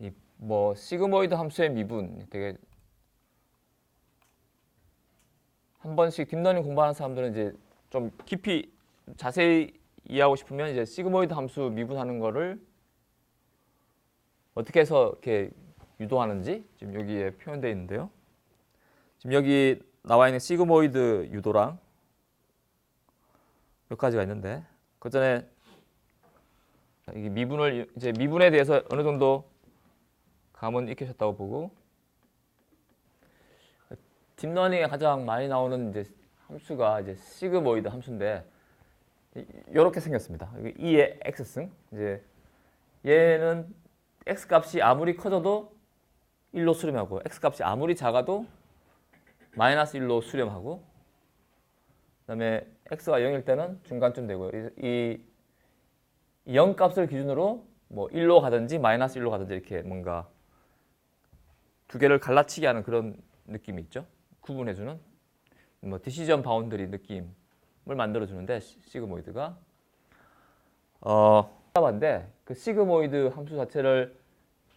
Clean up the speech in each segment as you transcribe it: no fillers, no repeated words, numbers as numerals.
이 뭐 시그모이드 함수의 미분 되게 한 번씩 딥러닝 공부하는 사람들은 이제 좀 깊이 자세히 이해하고 싶으면 이제 시그모이드 함수 미분하는 거를 어떻게 해서 이렇게 유도하는지 지금 여기에 표현되어 있는데요. 지금 여기 나와 있는 시그모이드 유도랑 몇 가지가 있는데 그 전에 이게 미분을 이제 미분에 대해서 어느 정도 감은 익히셨다고 보고 딥러닝에 가장 많이 나오는 이제 함수가 이제 시그모이드 함수인데 이렇게 생겼습니다. E의 x승 이제 얘는 x 값이 아무리 커져도 1로 수렴하고 x 값이 아무리 작아도 마이너스 1로 수렴하고 그다음에 x가 0일 때는 중간쯤 되고요. 이 0 값을 기준으로 뭐 1로 가든지 마이너스 1로 가든지 이렇게 뭔가 두 개를 갈라치게 하는 그런 느낌이 있죠. 구분해주는 뭐 디시전 바운더리 느낌을 만들어주는데 시그모이드가 답인데 그 시그모이드 함수 자체를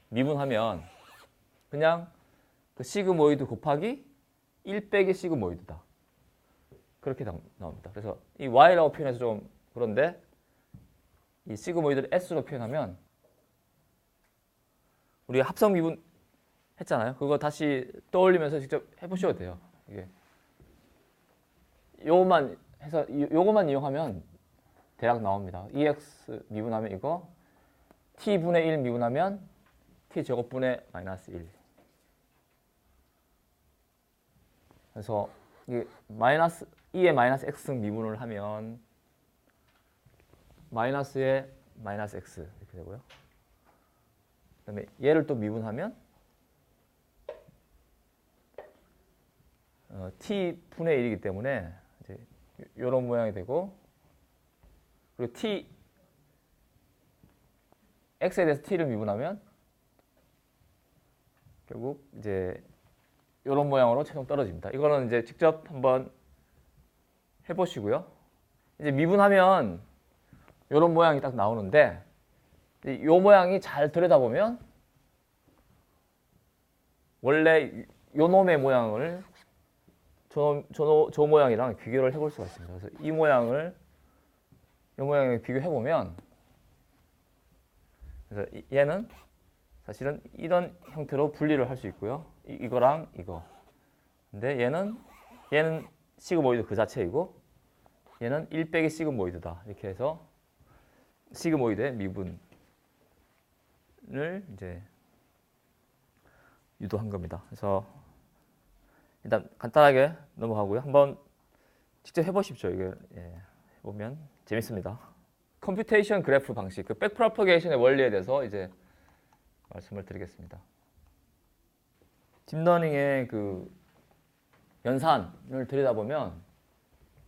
미분하면 그냥 그 시그모이드 곱하기 1 빼기 시그모이드다. 그렇게 나옵니다. 그래서 이 y라고 표현해서 좀 그런데 이 시그모이드를 s로 표현하면 우리가 합성 미분 했잖아요. 그거 다시 떠올리면서 직접 해보셔도 돼요. 이게 요것만 해서 요것만 이용하면 대략 나옵니다. EX 미분하면 이거 t분의 1 미분하면 t 제곱분의 마이너스 1. 그래서 이게 마이너스 2의 마이너스 x승 미분을 하면 마이너스의 마이너스 x 이렇게 되고요. 그다음에 얘를 또 미분하면 t분의 1이기 때문에 이제 이런 모양이 되고 그리고 t x에 대해서 t를 미분하면 결국 이제 이런 모양으로 최종 떨어집니다. 이거는 이제 직접 한번 해보시고요. 이제 미분하면 이런 모양이 딱 나오는데 이 모양이 잘 들여다보면 원래 요 놈의 모양을 저 모양이랑 비교를 해볼 수가 있습니다. 그래서 이 모양을 비교해 보면 그래서 얘는 사실은 이런 형태로 분리를 할 수 있고요. 이거랑 이거. 근데 얘는 시그모이드 그 자체이고 얘는 1 빼기 시그모이드다. 이렇게 해서 시그모이드의 미분을 이제 유도한 겁니다. 그래서 일단 간단하게 넘어가고요. 한번 직접 해보십시오. 이게 해보면 재밌습니다. 컴퓨테이션 그래프 방식, 그 백프로퍼게이션의 원리에 대해서 이제 말씀을 드리겠습니다. 딥러닝의 그 연산을 들여다보면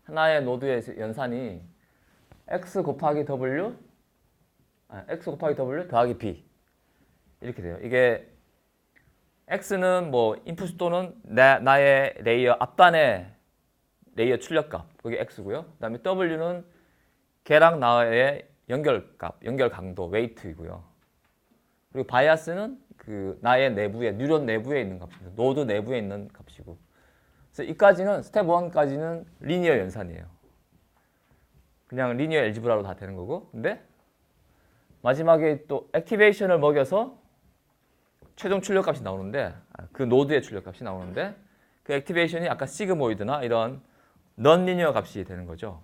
하나의 노드의 연산이 x 곱하기 w 더하기 b 이렇게 돼요. 이게 x는 뭐 인풋 속도는 나의 레이어 앞단의 레이어 출력값 그게 x고요. 그다음에 w는 걔랑 나의 연결값, 연결 강도, 웨이트이고요. 그리고 바이아스는 그 나의 내부에 뉴런 내부에 있는 값입니다. 노드 내부에 있는 값이고. 그래서 이까지는 스텝 1까지는 리니어 연산이에요. 그냥 리니어 엘지브라로 다 되는 거고. 근데 마지막에 또 액티베이션을 먹여서 최종 출력값이 나오는데 그 노드의 출력값이 나오는데 그 액티베이션이 아까 시그모이드나 이런 넌리니어 값이 되는 거죠.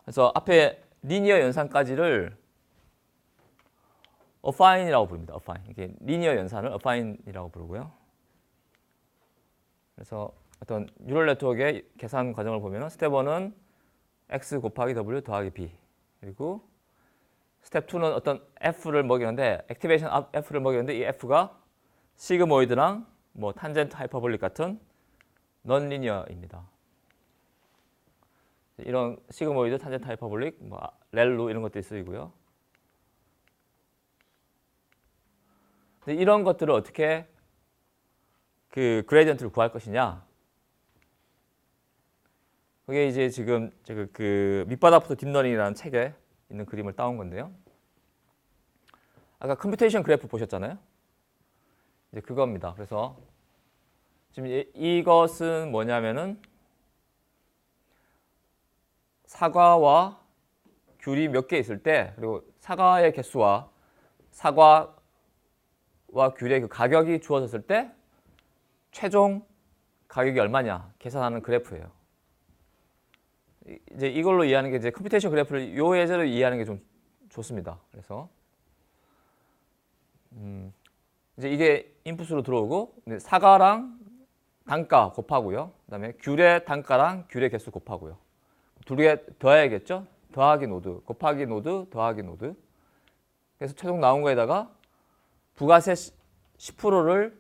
그래서 앞에 리니어 연산까지를 어파인이라고 부릅니다. 어파인. 이게 리니어 연산을 어파인이라고 부르고요. 그래서 어떤 뉴럴 네트워크의 계산 과정을 보면 스텝 1은 x 곱하기 w 더하기 b 그리고 스텝 2는 어떤 f를 먹이는데 액티베이션 f를 먹이는데 이 f가 시그모이드랑 뭐 탄젠트 하이퍼볼릭 같은 넌리니어입니다. 이런 시그모이드, 탄젠트 하이퍼볼릭, 뭐 렐루 이런 것들이 쓰이고요. 근데 이런 것들을 어떻게 그 그레디언트를 구할 것이냐? 그게 이제 지금 제가 그 밑바닥부터 딥러닝이라는 책에 있는 그림을 따온 건데요. 아까 컴퓨테이션 그래프 보셨잖아요. 이제 그겁니다. 그래서 지금 이것은 뭐냐면은 사과와 귤이 몇 개 있을 때, 그리고 사과의 개수와 사과와 귤의 그 가격이 주어졌을 때 최종 가격이 얼마냐 계산하는 그래프예요. 이제 이걸로 이해하는 게 이제 컴퓨테이션 그래프를 요 예제로 이해하는 게 좀 좋습니다. 그래서 이제 이게 인풋으로 들어오고 사과랑 단가 곱하고요. 그다음에 귤의 단가랑 귤의 개수 곱하고요. 두 개 더해야겠죠? 더하기 노드, 곱하기 노드, 더하기 노드. 그래서 최종 나온 거에다가 부가세 10%를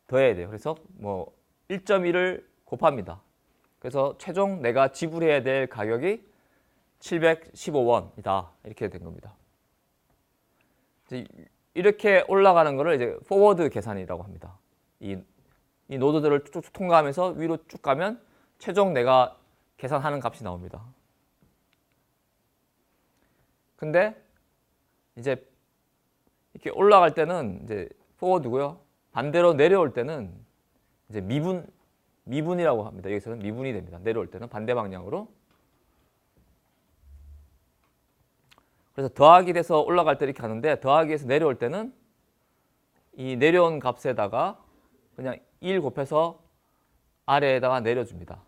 더해야 돼요. 그래서 뭐 1.1을 곱합니다. 그래서 최종 내가 지불해야 될 가격이 715원이다. 이렇게 된 겁니다. 이렇게 올라가는 거를 이제 포워드 계산이라고 합니다. 이 노드들을 쭉 통과하면서 위로 쭉 가면 최종 내가 계산하는 값이 나옵니다. 근데 이제 이렇게 올라갈 때는 이제 포워드고요. 반대로 내려올 때는 이제 미분이라고 합니다. 여기서는 미분이 됩니다. 내려올 때는 반대 방향으로. 그래서 더하기 돼서 올라갈 때 이렇게 가는데 더하기에서 내려올 때는 이 내려온 값에다가 그냥 1 곱해서 아래에다가 내려줍니다.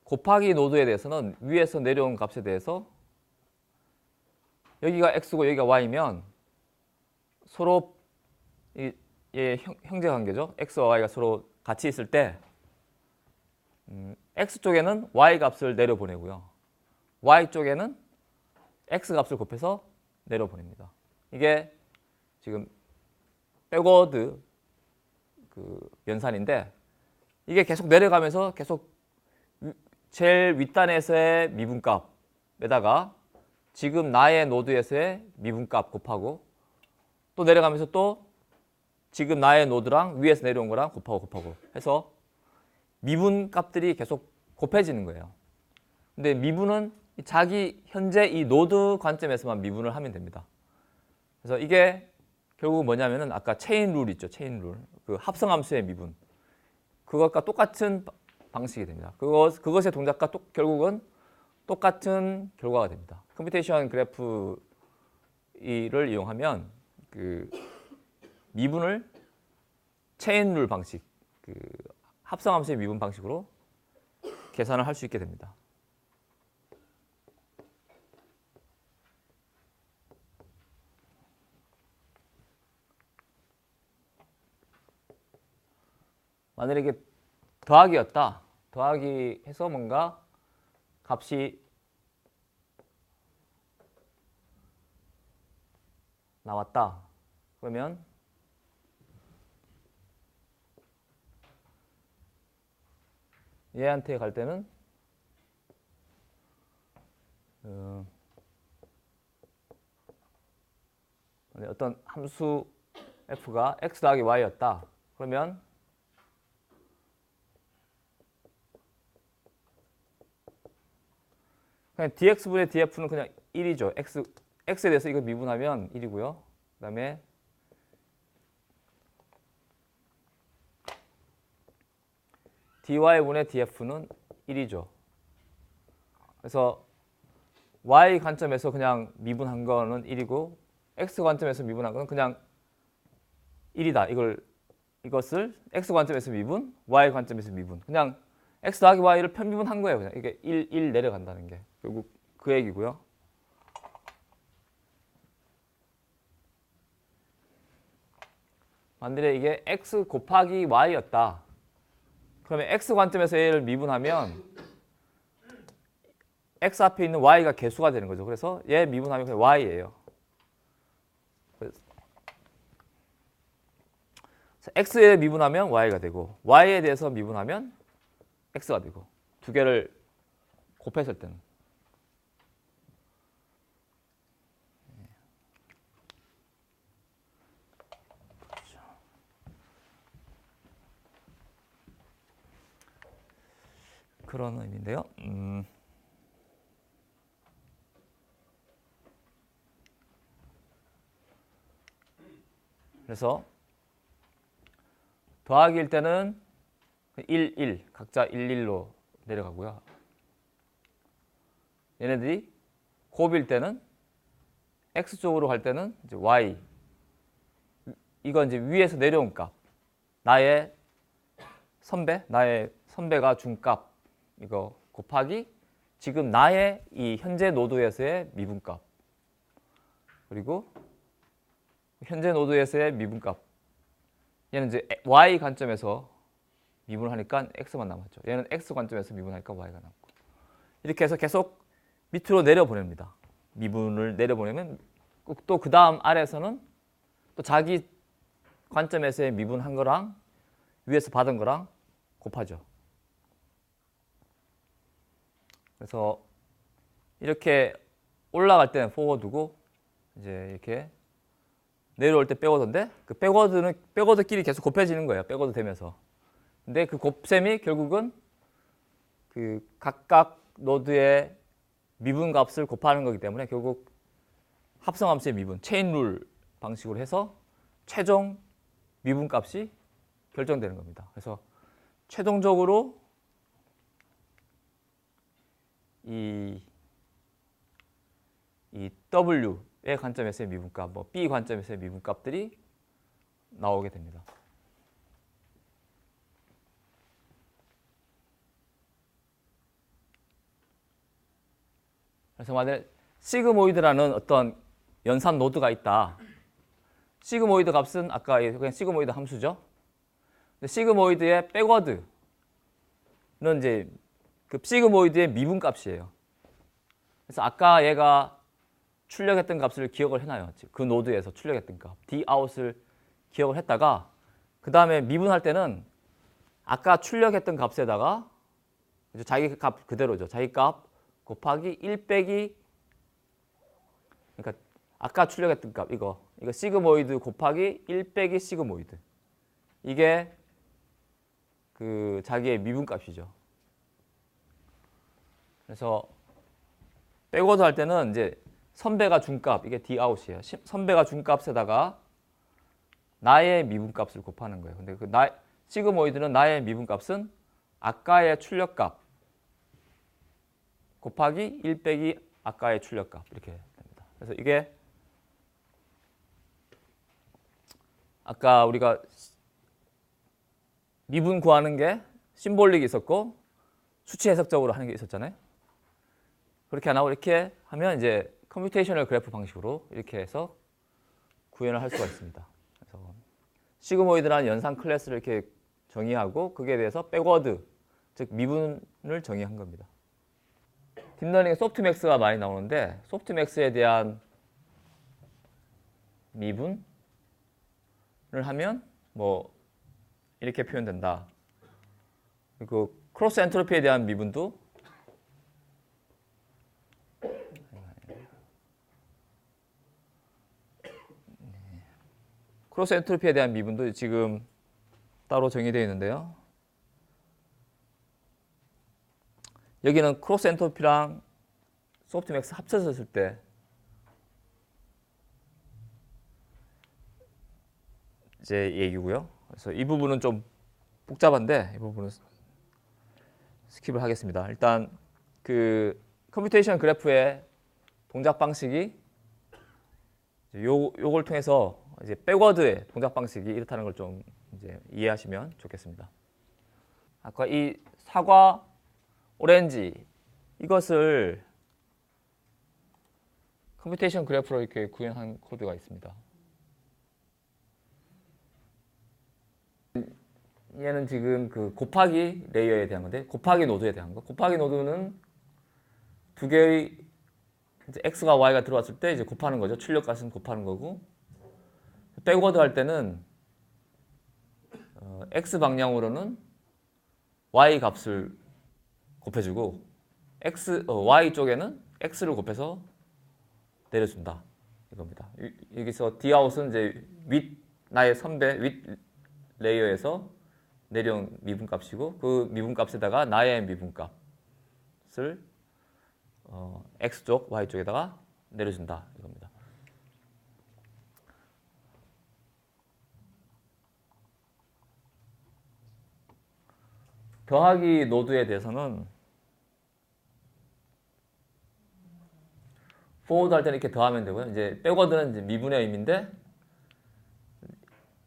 곱하기 노드에 대해서는 위에서 내려온 값에 대해서 여기가 x고 여기가 y면 서로 형제 관계죠. x와 y가 서로 같이 있을 때 x쪽에는 y 값을 내려보내고요. y쪽에는 x 값을 곱해서 내려보냅니다. 이게 지금 백워드 그 연산인데 이게 계속 내려가면서 계속 제일 윗단에서의 미분값에다가 지금 나의 노드에서의 미분값 곱하고 또 내려가면서 또 지금 나의 노드랑 위에서 내려온 거랑 곱하고 해서 미분값들이 계속 곱해지는 거예요. 근데 미분은 자기 현재 이 노드 관점에서만 미분을 하면 됩니다. 그래서 이게 결국 뭐냐면은 아까 체인 룰 있죠. 체인 룰. 그 합성함수의 미분. 그것과 똑같은 방식이 됩니다. 그것의 동작과 결국은 똑같은 결과가 됩니다. 컴퓨테이션 그래프를 이용하면 그 미분을 체인 룰 방식, 그 합성함수의 미분 방식으로 계산을 할 수 있게 됩니다. 만약에 이게 더하기였다. 더하기 해서 뭔가 값이 나왔다. 그러면 얘한테 갈 때는 어떤 함수 f가 x 더하기 y였다. 그러면 그냥 dx분의 df는 그냥 1이죠. x에 대해서 이거 미분하면 1이고요. 그 다음에 dy분의 df는 1이죠. 그래서 y 관점에서 그냥 미분한 거는 1이고 x 관점에서 미분한 거는 그냥 1이다. 이것을 x 관점에서 미분, y 관점에서 미분. 그냥 x 더하기 y를 편미분한 거예요. 그냥 이게 1 내려간다는 게 결국 그 얘기고요. 만약에 이게 x 곱하기 y였다. 그러면 x 관점에서 얘를 미분하면 x 앞에 있는 y가 개수가 되는 거죠. 그래서 얘 미분하면 그냥 y예요. x에 미분하면 y가 되고 y에 대해서 미분하면 x가 되고 두 개를 곱했을 때는 그런 의미인데요. 그래서 더하기일 때는 1, 1 각자 1, 1로 내려가고요. 얘네들이 곱일 때는 x쪽으로 갈 때는 이제 y, 이건 이제 위에서 내려온 값, 나의 선배가 준 값, 이거 곱하기 지금 나의 이 현재 노드에서의 미분값, 그리고 현재 노드에서의 미분값, 얘는 이제 y 관점에서 미분하니까 x만 남았죠. 얘는 x 관점에서 미분하니까 y가 남고, 이렇게 해서 계속 밑으로 내려보냅니다. 미분을 내려보내면 또 그 다음 아래에서는 또 자기 관점에서의 미분한 거랑 위에서 받은 거랑 곱하죠. 그래서 이렇게 올라갈 때는 포워드고, 이제 이렇게 내려올 때 백워드인데, 그 백워드끼리 계속 곱해지는 거예요. 백워드 되면서. 근데 그 곱셈이 결국은 그 각각 노드의 미분 값을 곱하는 거기 때문에 결국 합성함수의 미분, 체인룰 방식으로 해서 최종 미분 값이 결정되는 겁니다. 그래서 최종적으로 이 W의 관점에서의 미분값, 뭐 B 관점에서의 미분값들이 나오게 됩니다. 그래서 만약에 시그모이드라는 어떤 연산 노드가 있다. 시그모이드 값은 아까 그냥 시그모이드 함수죠. 근데 시그모이드의 백워드는 이제 그 시그모이드의 미분 값이에요. 그래서 아까 얘가 출력했던 값을 기억을 해놔요. 그 노드에서 출력했던 값, dout을 기억을 했다가 그 다음에 미분할 때는 아까 출력했던 값에다가 자기 값 그대로죠. 자기 값 곱하기 1 빼기, 그러니까 아까 출력했던 값 이거 시그모이드 곱하기 1 빼기 시그모이드, 이게 그 자기의 미분 값이죠. 그래서 백워드 할 때는 이제 선배가 준 값, 이게 dout이에요. 선배가 준 값에다가 나의 미분 값을 곱하는 거예요. 근데 그 시그모이드는 나의 미분 값은 아까의 출력 값 곱하기 1 빼기 아까의 출력 값, 이렇게 됩니다. 그래서 이게 아까 우리가 미분 구하는 게 심볼릭이 있었고 수치 해석적으로 하는 게 있었잖아요. 그렇게 안 하고 이렇게 하면 이제 컴퓨테이셔널 그래프 방식으로 이렇게 해서 구현을 할 수가 있습니다. 그래서 시그모이드라는 연산 클래스를 이렇게 정의하고 거기에 대해서 백워드, 즉 미분을 정의한 겁니다. 딥러닝에 소프트맥스가 많이 나오는데 소프트맥스에 대한 미분을 하면 뭐 이렇게 표현된다. 그리고 크로스 엔트로피에 대한 미분도 크로스 엔트로피에 대한 미분도 지금 따로 정의되어 있는데요. 여기는 크로스 엔트로피랑 소프트맥스 합쳐졌을 때 이제 얘기고요. 그래서 이 부분은 좀 복잡한데 이 부분은 스킵을 하겠습니다. 일단 그 컴퓨테이션 그래프의 동작 방식이 요걸 통해서 이제 백워드의 동작 방식이 이렇다는 걸 좀 이제 이해하시면 좋겠습니다. 아까 이 사과, 오렌지 이것을 컴퓨테이션 그래프로 이렇게 구현한 코드가 있습니다. 얘는 지금 그 곱하기 레이어에 대한 건데 곱하기 노드에 대한 거. 곱하기 노드는 두 개의 이제 x가 y가 들어왔을 때 이제 곱하는 거죠. 출력 값은 곱하는 거고, 백워드 할 때는 x 방향으로는 y 값을 곱해주고 y 쪽에는 x를 곱해서 내려준다 이겁니다. 여기서 dout은 이제 나의 선배 윗 레이어에서 내려온 미분값이고 그 미분값에다가 나의 미분값을 x쪽, y쪽에다가 내려준다 이겁니다. 더하기 노드에 대해서는 포워드 할 때는 이렇게 더하면 되고요. 이제 백워드는 이제 미분의 의미인데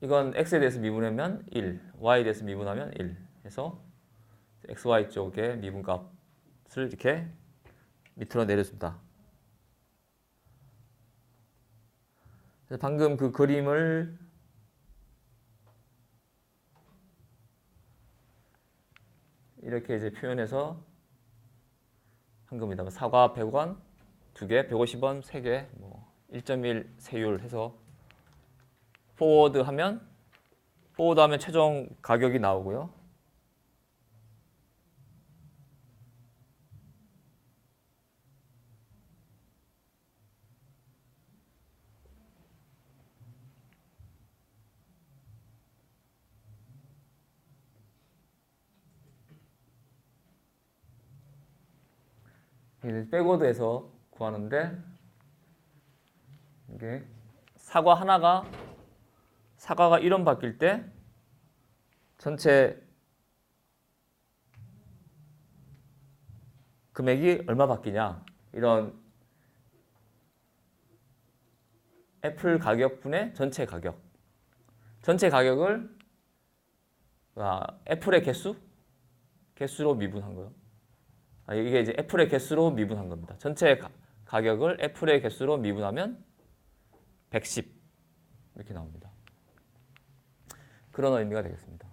이건 x에 대해서 미분하면 1, y에 대해서 미분하면 1 해서 xy 쪽에 미분값을 이렇게 밑으로 내려줍니다. 그래서 방금 그 그림을 이렇게 이제 표현해서 한 겁니다. 사과 100원 2개, 150원 3개, 뭐 1.1 세율 해서 포워드 하면 최종 가격이 나오고요. 백워드에서 구하는데 이게 사과가 1원 바뀔 때 전체 금액이 얼마 바뀌냐 이런 애플 가격분의 전체 가격을 애플의 개수로 미분한 거예요. 이게 이제 애플의 개수로 미분한 겁니다. 전체 가격을 애플의 개수로 미분하면 110 이렇게 나옵니다. 그런 의미가 되겠습니다.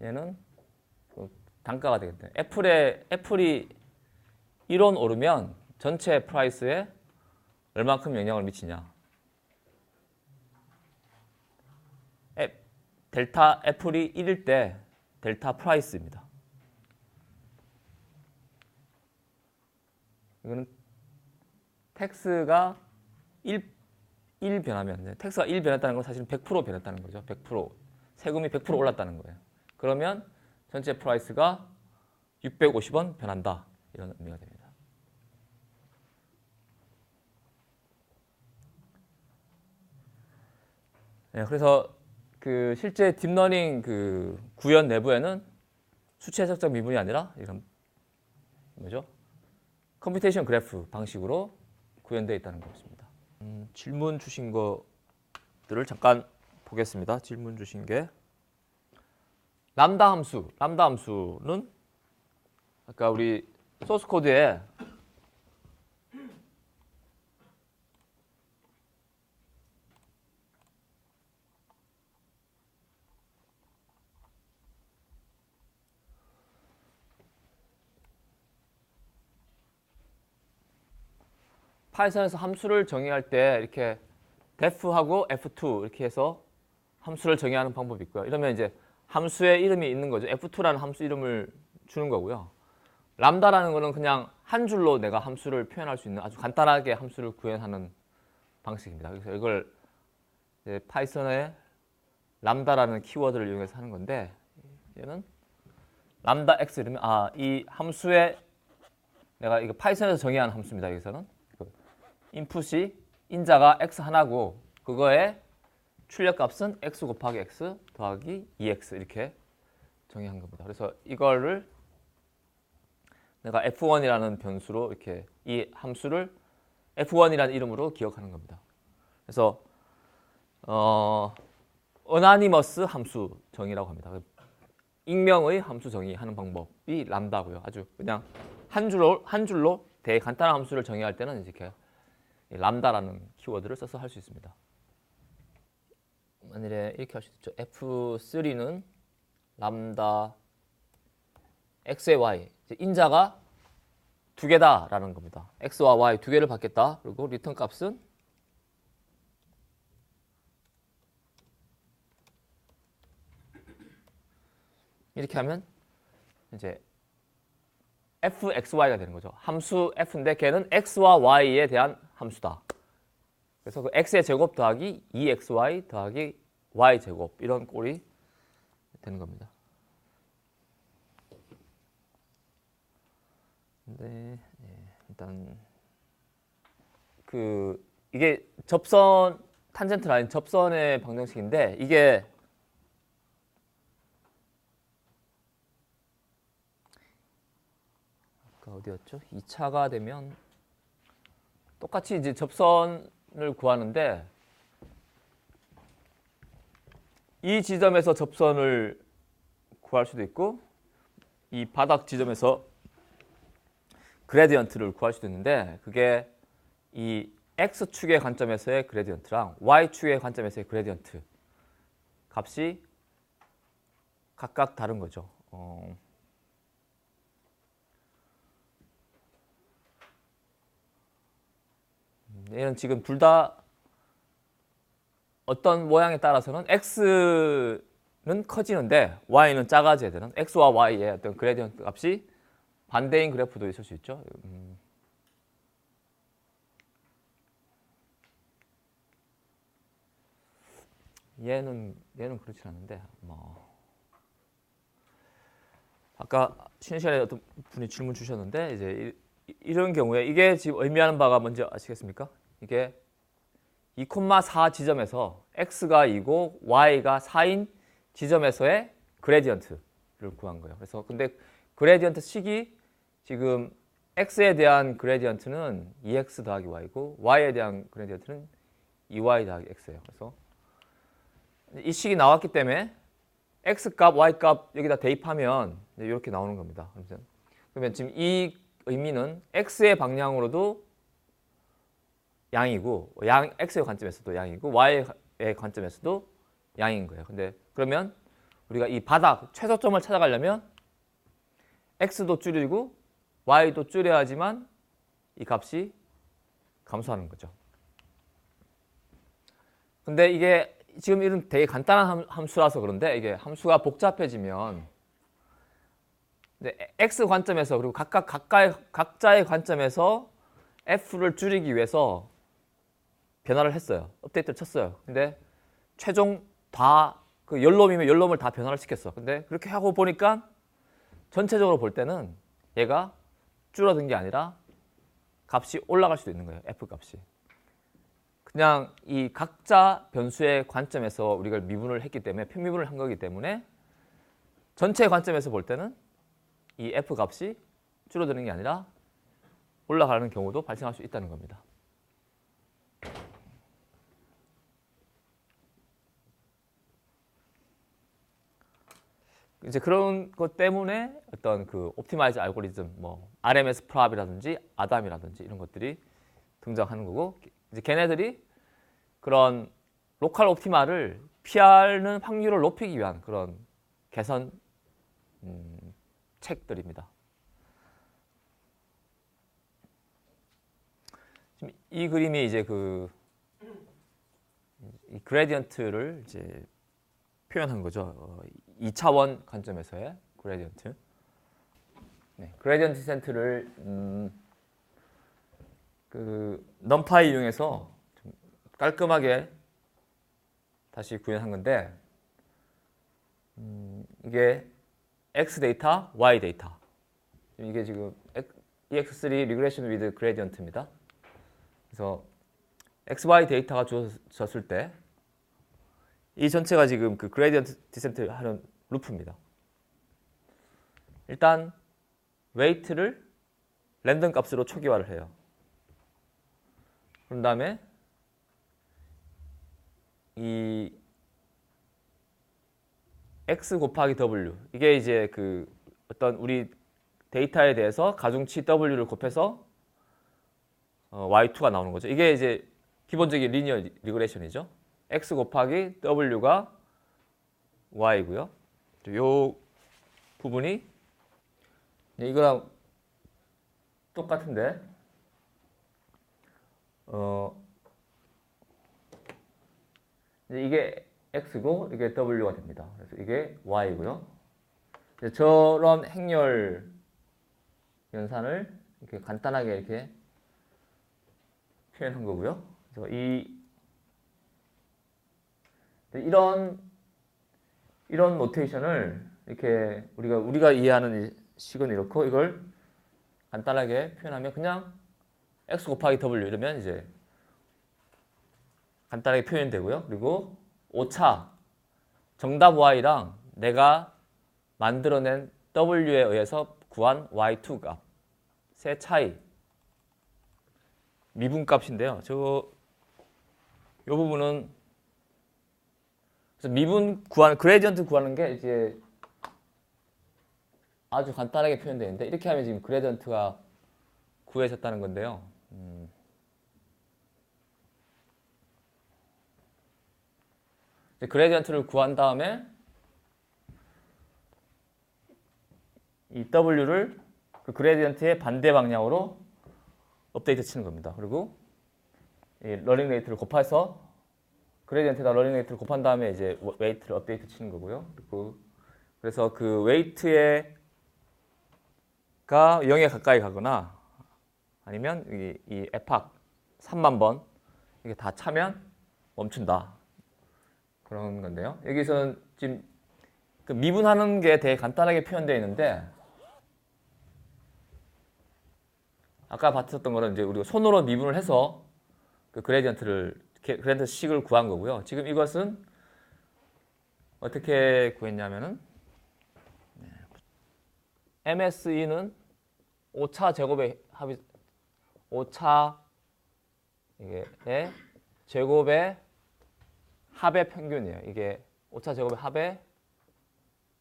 얘는 단가가 되겠다. 애플이 1원 오르면 전체 프라이스에 얼마큼 영향을 미치냐. 델타 애플이 1일 때 델타 프라이스입니다. 이거는 텍스가 1 변하면 텍스가 1 변했다는 건 사실은 100% 변했다는 거죠. 100% 세금이 100% 올랐다는 거예요. 그러면 전체 프라이스가 650원 변한다. 이런 의미가 됩니다. 네, 그래서 그 실제 딥러닝 그 구현 내부에는 수치 해석적 미분이 아니라 이런 뭐죠? 컴퓨테이션 그래프 방식으로 구현되어 있다는 것입니다. 질문 주신 것들을 잠깐 보겠습니다. 질문 주신 게 람다 함수는 아까 우리 소스 코드에 파이썬에서 함수를 정의할 때 이렇게 def하고 f2 이렇게 해서 함수를 정의하는 방법이 있고요. 이러면 이제 함수의 이름이 있는 거죠. f2라는 함수 이름을 주는 거고요. 람다라는 거는 그냥 한 줄로 내가 함수를 표현할 수 있는 아주 간단하게 함수를 구현하는 방식입니다. 그래서 이걸 이제 파이썬의 람다라는 키워드를 이용해서 하는 건데 얘는 람다 x 이러면 이 함수의 내가 이거 파이썬에서 정의한 함수입니다. 여기서는 인풋이 인자가 x 하나고 그거의 출력값은 x 곱하기 x 더하기 2x 이렇게 정의한 겁니다. 그래서 이거를 내가 f1이라는 변수로 이렇게 이 함수를 f1이라는 이름으로 기억하는 겁니다. 그래서 어나니머스 함수 정의라고 합니다. 익명의 함수 정의하는 방법이 람다고요. 아주 그냥 한 줄로 되게 간단한 함수를 정의할 때는 이렇게 람다라는 키워드를 써서 할 수 있습니다. 만일에 이렇게 할 수 있죠. F3는 람다 x에 y 인자가 두 개다라는 겁니다. x와 y 두 개를 받겠다. 그리고 리턴 값은 이렇게 하면 이제 fxy가 되는 거죠. 함수 f인데 걔는 x와 y에 대한 함수다. 그래서 그 x의 제곱 더하기 2xy 더하기 y 제곱 이런 꼴이 되는 겁니다. 근데 일단 이게 접선 탄젠트 라인 접선의 방정식인데 이게 어디였죠? 2차가 되면 똑같이 이제 접선을 구하는데 이 지점에서 접선을 구할 수도 있고 이 바닥 지점에서 그레디언트를 구할 수도 있는데 그게 이 x축의 관점에서의 그레디언트랑 y축의 관점에서의 그레디언트 값이 각각 다른 거죠. 얘는 지금 둘 다 어떤 모양에 따라서는 x는 커지는데 y는 작아져야 되는 x와 y의 어떤 그레디언트 값이 반대인 그래프도 있을 수 있죠. 얘는 그렇지 않은데 뭐 아까 쉬는 시간에 어떤 분이 질문 주셨는데 이제 이런 경우에 이게 지금 의미하는 바가 뭔지 아시겠습니까? 이게 2,4 지점에서 x가 2고 y가 4인 지점에서의 그레디언트를 구한 거예요. 그래서 근데 그레디언트 식이 지금 x에 대한 그레디언트는 2x 더하기 y고 y에 대한 그레디언트는 2y 더하기 x예요. 그래서 이 식이 나왔기 때문에 x값, y값 여기다 대입하면 이렇게 나오는 겁니다. 그러면 지금 이 의미는 x의 방향으로도 양이고 x의 관점에서도 양이고 y의 관점에서도 양인 거예요. 근데 그러면 우리가 이 바닥 최소점을 찾아가려면 x도 줄이고 y도 줄여야지만 이 값이 감소하는 거죠. 근데 이게 지금 이런 되게 간단한 함수라서 그런데 이게 함수가 복잡해지면 x 관점에서 그리고 각자의 관점에서 f를 줄이기 위해서 변화를 했어요. 업데이트를 쳤어요. 근데 최종 다 그 열놈이면 열놈을 다 변화를 시켰어. 근데 그렇게 하고 보니까 전체적으로 볼 때는 얘가 줄어든 게 아니라 값이 올라갈 수도 있는 거예요. f 값이. 그냥 이 각자 변수의 관점에서 우리가 미분을 했기 때문에 편미분을 한 거기 때문에 전체 관점에서 볼 때는 이 f 값이 줄어드는 게 아니라 올라가는 경우도 발생할 수 있다는 겁니다. 이제 그런 것 때문에 어떤 그 옵티마이즈 알고리즘, 뭐 RMS 프랍이라든지 아담이라든지 이런 것들이 등장하는 거고, 이제 걔네들이 그런 로컬 옵티마를 피하는 확률을 높이기 위한 그런 개선 책들입니다. 지금 이 그림이 이제 이 그레디언트를 이제 표현한 거죠. 2차원 관점에서의 그레디언트. 네, 그레디언트 디센트를 넘파이 이용해서 좀 깔끔하게 다시 구현한 건데 이게 X 데이터, Y 데이터. 이게 지금 EX3 Regression with Gradient입니다. 그래서 XY 데이터가 주어졌을 때 이 전체가 지금 그 그레디언트 디센트 하는 루프입니다. 일단 웨이트를 랜덤 값으로 초기화를 해요. 그런 다음에 이 x 곱하기 w 이게 이제 그 어떤 우리 데이터에 대해서 가중치 w를 곱해서 y2가 나오는 거죠. 이게 이제 기본적인 리니어 리그레션이죠. x 곱하기 w가 y고요. 이 부분이 이거랑 똑같은데 이게 x고 이게 w가 됩니다. 그래서 이게 y고요. 저런 행렬 연산을 이렇게 간단하게 이렇게 표현한 거고요. 그래서 이런 노테이션을 이렇게 우리가 이해하는 식은 이렇고 이걸 간단하게 표현하면 그냥 x 곱하기 w 이러면 이제 간단하게 표현되고요. 그리고 5차 정답 y랑 내가 만들어낸 w에 의해서 구한 y2 값 차이 미분값인데요. 이 부분은 그래서 미분 그레디언트 구하는 게 이제 아주 간단하게 표현되는데 이렇게 하면 지금 그레디언트가 구해졌다는 건데요. 그레디언트를 구한 다음에 이 W를 그 그레디언트의 반대 방향으로 업데이트 치는 겁니다. 그리고 이 러닝 레이트를 곱해서 그레디언트에다 러닝 레이트를 곱한 다음에 이제 웨이트를 업데이트 치는 거고요. 그래서 그 웨이트가 0에 가까이 가거나 아니면 이 에팍 3만 번 이게 다 차면 멈춘다. 그런 건데요. 여기서는 지금 그 미분하는 게 되게 간단하게 표현되어 있는데 아까 봤었던 거는 이제 우리가 손으로 미분을 해서 그 그레디언트 식을 구한 거고요. 지금 이것은 어떻게 구했냐면은 MSE는 오차 제곱의 합이 오차 이게 제곱의 합의 평균이에요. 이게 오차 제곱의 합의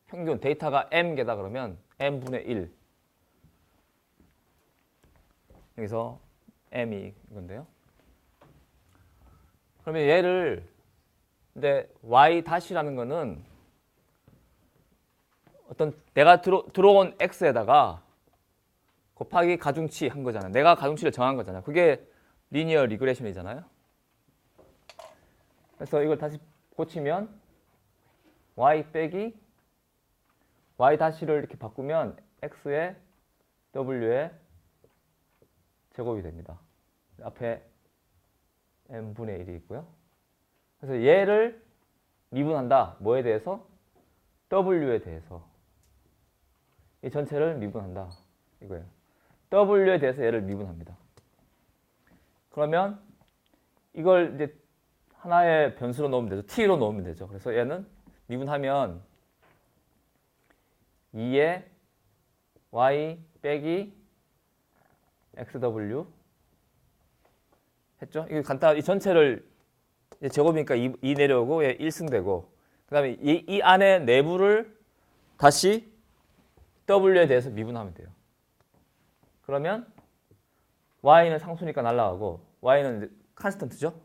평균 데이터가 m개다 그러면 m분의 1 여기서 m이 이건데요. 그러면 얘를 근데 y 다시라는 거는 어떤 내가 들어온 x에다가 곱하기 가중치 한 거잖아요. 내가 가중치를 정한 거잖아요. 그게 리니어 리그레션이잖아요. 그래서 이걸 다시 고치면 y 빼기 y 다시를 이렇게 바꾸면 x의 w의 제곱이 됩니다. 앞에 m분의 1이 있고요. 그래서 얘를 미분한다. 뭐에 대해서? w에 대해서. 이 전체를 미분한다. 이거예요. w에 대해서 얘를 미분합니다. 그러면 이걸 이제 하나의 변수로 넣으면 되죠. t로 넣으면 되죠. 그래서 얘는 미분하면 2의 y 빼기 xw 했죠? 이거 간단 이 전체를 제곱이니까 2 내려오고 얘 1승되고 그다음에 이 안에 내부를 다시 w에 대해서 미분하면 돼요. 그러면 y는 상수니까 날라가고 y는 이제 컨스턴트죠?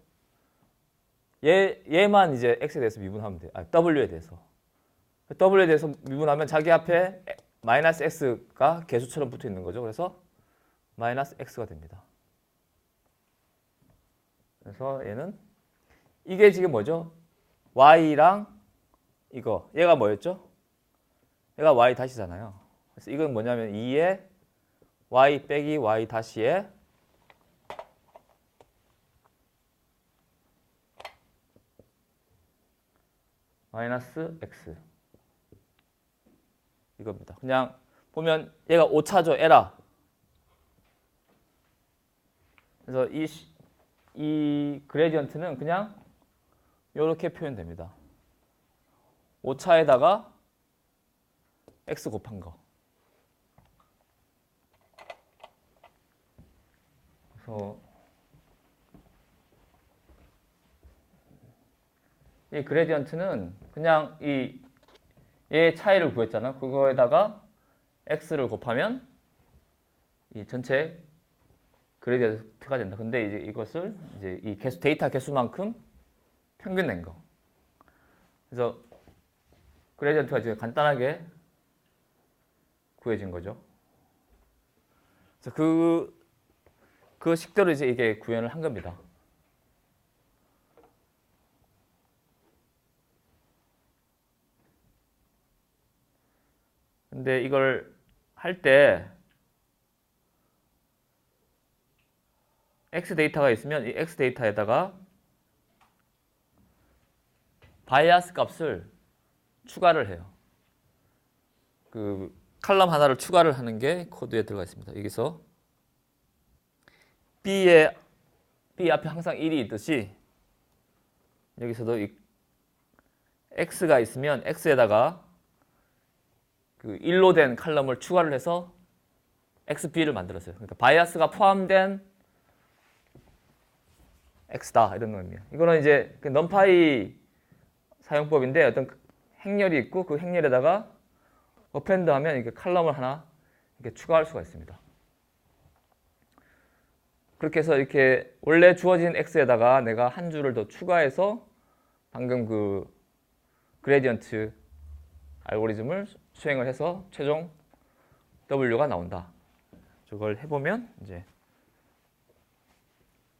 얘만 이제 x에 대해서 미분하면 돼요. w에 대해서. w에 대해서 미분하면 자기 앞에 마이너스 x가 개수처럼 붙어 있는 거죠. 그래서 마이너스 x가 됩니다. 그래서 얘는 이게 지금 뭐죠? y랑 이거 얘가 뭐였죠? 얘가 y 다시잖아요. 그래서 이건 뭐냐면 2의 y 빼기 y 다시에 마이너스 x 이겁니다. 그냥 보면 얘가 오차죠. 에라. 그래서 이 그레디언트는 그냥 이렇게 표현됩니다. 오차에다가 x 곱한 거. 그래서 이 그레디언트는 그냥 얘의 차이를 구했잖아. 그거에다가 x를 곱하면 이 전체 그레디언트가 된다. 근데 이제 이것을 이제 이 데이터 개수만큼 평균 낸 거. 그래서 그레디언트가 이제 간단하게 구해진 거죠. 그래서 그 식대로 이제 이게 구현을 한 겁니다. 근데 이걸 할 때 X 데이터가 있으면 이 X 데이터에다가 바이아스 값을 추가를 해요. 그 칼럼 하나를 추가를 하는 게 코드에 들어가 있습니다. 여기서 B 앞에 항상 1이 있듯이 여기서도 이 X가 있으면 X에다가 그 1로 된 칼럼을 추가를 해서 XB를 만들었어요. 그러니까 바이아스가 포함된 X다 이런 의미예요. 이거는 이제 그 넘파이 사용법인데 어떤 행렬이 있고 그 행렬에다가 어펜드하면 이렇게 칼럼을 하나 이렇게 추가할 수가 있습니다. 그렇게 해서 이렇게 원래 주어진 X에다가 내가 한 줄을 더 추가해서 방금 그 그레디언트 알고리즘을 수행을 해서 최종 W가 나온다. 저걸 해보면 이제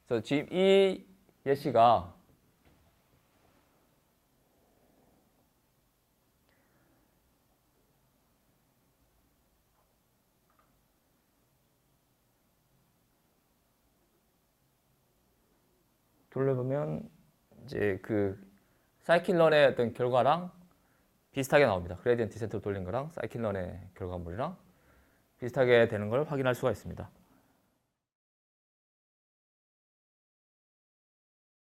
그래서 지금 이 예시가 돌려보면 이제 그 사이클런의 어떤 결과랑 비슷하게 나옵니다. 그레디언트 디센트로 돌린 거랑 사이클런의 결과물이랑 비슷하게 되는 걸 확인할 수가 있습니다.